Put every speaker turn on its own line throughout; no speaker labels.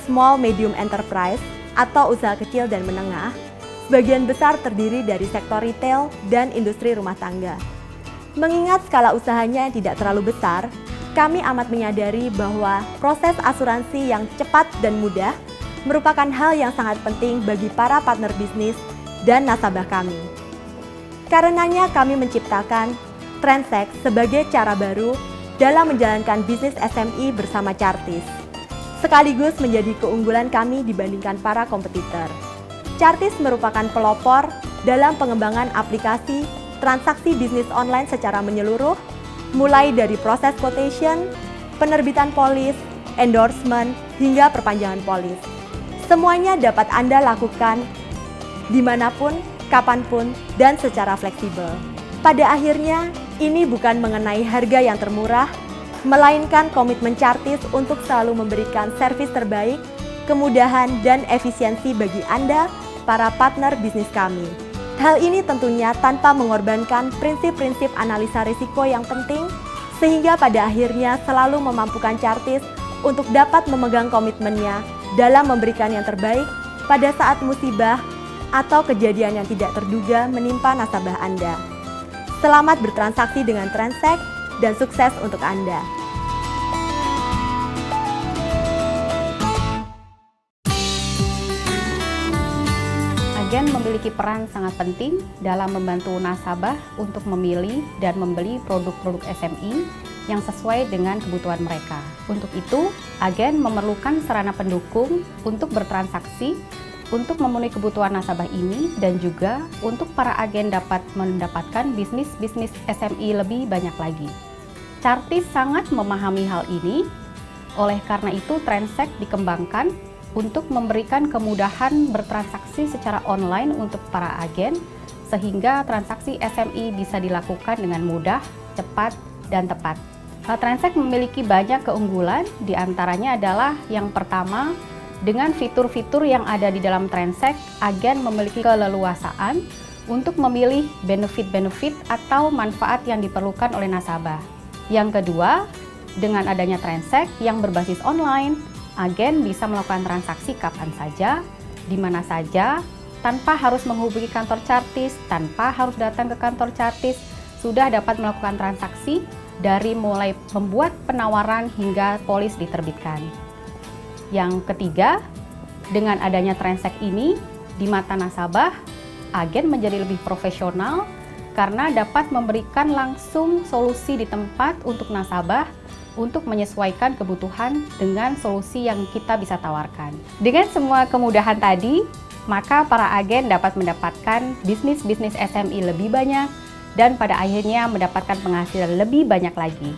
small medium enterprise atau usaha kecil dan menengah, sebagian besar terdiri dari sektor retail dan industri rumah tangga. Mengingat skala usahanya tidak terlalu besar, kami amat menyadari bahwa proses asuransi yang cepat dan mudah merupakan hal yang sangat penting bagi para partner bisnis dan nasabah kami. Karenanya kami menciptakan Transact sebagai cara baru dalam menjalankan bisnis SME bersama Chartis, sekaligus menjadi keunggulan kami dibandingkan para kompetitor. Chartis merupakan pelopor dalam pengembangan aplikasi transaksi bisnis online secara menyeluruh, mulai dari proses quotation, penerbitan polis, endorsement, hingga perpanjangan polis. Semuanya dapat Anda lakukan dimanapun, kapanpun, dan secara fleksibel. Pada akhirnya, ini bukan mengenai harga yang termurah, melainkan komitmen Chartis untuk selalu memberikan servis terbaik, kemudahan, dan efisiensi bagi Anda, para partner bisnis kami. Hal ini tentunya tanpa mengorbankan prinsip-prinsip analisa risiko yang penting, sehingga pada akhirnya selalu memampukan Chartis untuk dapat memegang komitmennya dalam memberikan yang terbaik pada saat musibah atau kejadian yang tidak terduga menimpa nasabah Anda. Selamat bertransaksi dengan Transact dan sukses untuk Anda.
Agen memiliki peran sangat penting dalam membantu nasabah untuk memilih dan membeli produk-produk SME yang sesuai dengan kebutuhan mereka. Untuk itu, agen memerlukan sarana pendukung untuk bertransaksi, untuk memenuhi kebutuhan nasabah ini, dan juga untuk para agen dapat mendapatkan bisnis-bisnis SME lebih banyak lagi. Chartis sangat memahami hal ini, oleh karena itu Transact dikembangkan untuk memberikan kemudahan bertransaksi secara online untuk para agen, sehingga transaksi SME bisa dilakukan dengan mudah, cepat, dan tepat. Transact memiliki banyak keunggulan, diantaranya adalah yang pertama, dengan fitur-fitur yang ada di dalam Transact, agen memiliki keleluasaan untuk memilih benefit-benefit atau manfaat yang diperlukan oleh nasabah. Yang kedua, dengan adanya Transact yang berbasis online, agen bisa melakukan transaksi kapan saja, di mana saja, tanpa harus menghubungi kantor Chartis, tanpa harus datang ke kantor Chartis, sudah dapat melakukan transaksi dari mulai membuat penawaran hingga polis diterbitkan. Yang ketiga, dengan adanya Transact ini, di mata nasabah, agen menjadi lebih profesional karena dapat memberikan langsung solusi di tempat untuk nasabah untuk menyesuaikan kebutuhan dengan solusi yang kita bisa tawarkan. Dengan semua kemudahan tadi, maka para agen dapat mendapatkan bisnis-bisnis SME lebih banyak dan pada akhirnya mendapatkan penghasilan lebih banyak lagi.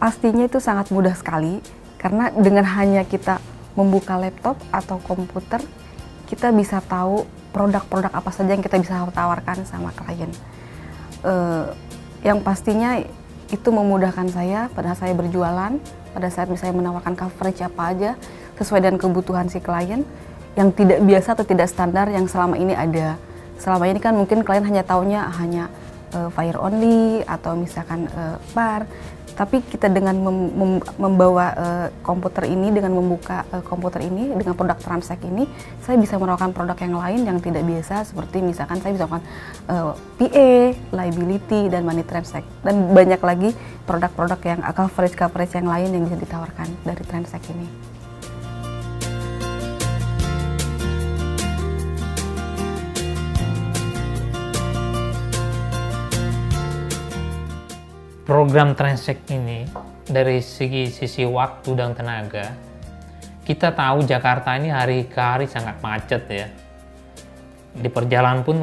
Pastinya itu sangat mudah sekali, karena dengan hanya kita membuka laptop atau komputer, kita bisa tahu produk-produk apa saja yang kita bisa tawarkan sama klien. Yang pastinya itu memudahkan saya pada saat saya berjualan, pada saat misalnya menawarkan coverage apa aja, sesuai dengan kebutuhan si klien, yang tidak biasa atau tidak standar yang selama ini ada. Selama ini kan mungkin klien hanya taunya hanya fire only atau misalkan bar. Tapi kita dengan membawa komputer ini, dengan membuka komputer ini, dengan produk Transact ini, saya bisa menawarkan produk yang lain yang tidak biasa, seperti misalkan saya bisa melakukan PA, liability, dan money transact. Dan banyak lagi produk-produk yang coverage yang lain yang bisa ditawarkan dari Transact ini.
Program Transact ini dari sisi waktu dan tenaga, kita tahu Jakarta ini hari ke hari sangat macet ya. Di perjalanan pun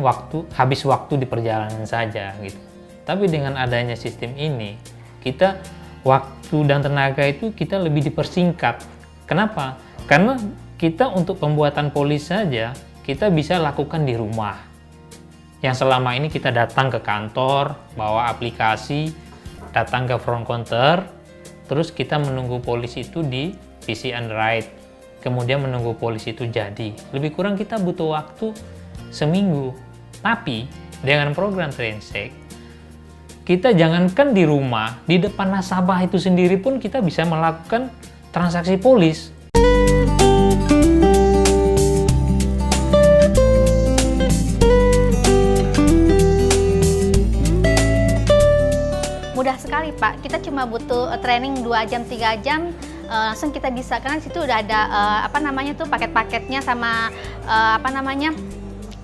habis waktu di perjalanan saja gitu. Tapi dengan adanya sistem ini, kita waktu dan tenaga itu kita lebih dipersingkat. Kenapa? Karena kita untuk pembuatan polis saja kita bisa lakukan di rumah. Yang selama ini kita datang ke kantor, bawa aplikasi, datang ke front counter, terus kita menunggu polis itu di PC Underwrite. kemudian menunggu polis itu jadi. Lebih kurang kita butuh waktu seminggu. Tapi dengan program Transact, kita jangankan di rumah, di depan nasabah itu sendiri pun kita bisa melakukan transaksi polis.
Mudah sekali Pak, kita cuma butuh training 2 jam, 3 jam, langsung kita bisa, karena di situ udah ada paket-paketnya sama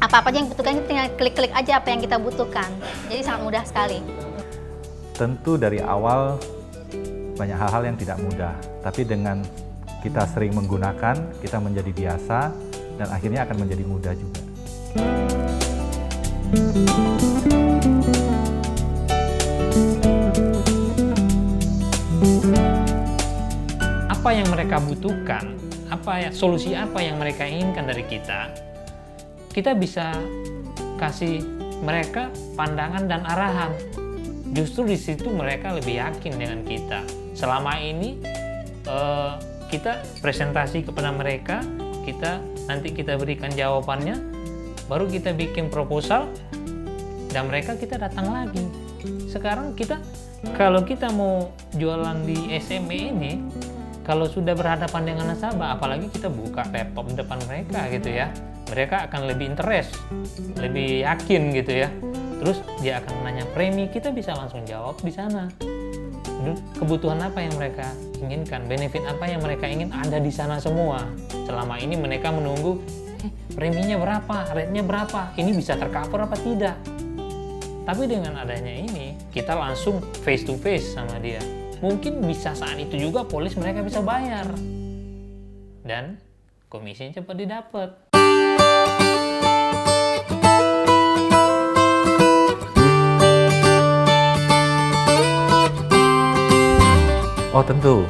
apa-apa yang dibutuhkan, kita tinggal klik-klik aja apa yang kita butuhkan. Jadi sangat mudah sekali.
Tentu dari awal banyak hal-hal yang tidak mudah, tapi dengan kita sering menggunakan, kita menjadi biasa dan akhirnya akan menjadi mudah juga.
Apa yang mereka butuhkan, solusi apa yang mereka inginkan dari kita bisa kasih mereka pandangan dan arahan. Justru di situ mereka lebih yakin dengan kita. Selama ini kita presentasi kepada mereka, nanti kita berikan jawabannya, baru kita bikin proposal, dan kita datang lagi. Sekarang kalau kita mau jualan di SME ini, kalau sudah berhadapan dengan nasabah, apalagi kita buka laptop di depan mereka gitu ya, mereka akan lebih interest, lebih yakin gitu ya. Terus dia akan nanya premi, kita bisa langsung jawab di sana. Kebutuhan apa yang mereka inginkan, benefit apa yang mereka ingin ada di sana semua. Selama ini mereka menunggu, preminya berapa, rate-nya berapa, ini bisa tercover apa tidak. Tapi dengan adanya ini, kita langsung face to face sama dia. Mungkin bisa saat itu juga polis mereka bisa bayar. Dan komisinya cepat didapat.
Oh tentu,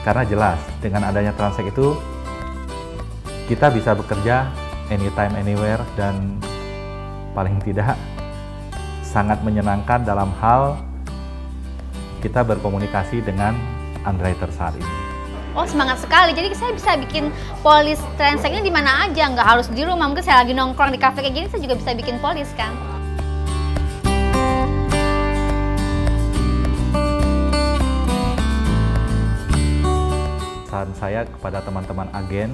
karena jelas dengan adanya Transact itu kita bisa bekerja anytime, anywhere, dan paling tidak sangat menyenangkan dalam hal kita berkomunikasi dengan underwriter saat ini.
Oh semangat sekali, jadi saya bisa bikin polis Transact-nya di mana aja, nggak harus di rumah. Mungkin saya lagi nongkrong di kafe kayak gini, saya juga bisa bikin polis kan.
Saran saya kepada teman-teman agen,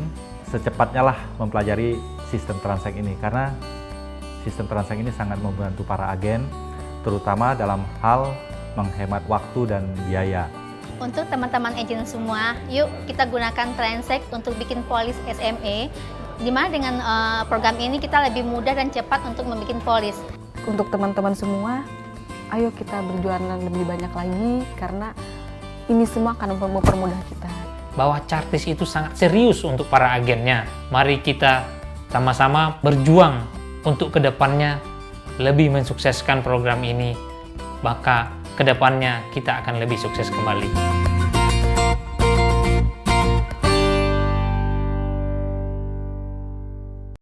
secepatnya lah mempelajari sistem Transact ini, karena sistem Transact ini sangat membantu para agen, terutama dalam hal menghemat waktu dan biaya.
Untuk teman-teman agent semua, yuk kita gunakan Transact untuk bikin polis SME, di mana dengan program ini kita lebih mudah dan cepat untuk membuat polis.
Untuk teman-teman semua, ayo kita berjualan lebih banyak lagi, karena ini semua akan mempermudah kita.
Bahwa Chartis itu sangat serius untuk para agennya. Mari kita sama-sama berjuang untuk kedepannya lebih mensukseskan program ini. Maka kedepannya kita akan lebih sukses kembali.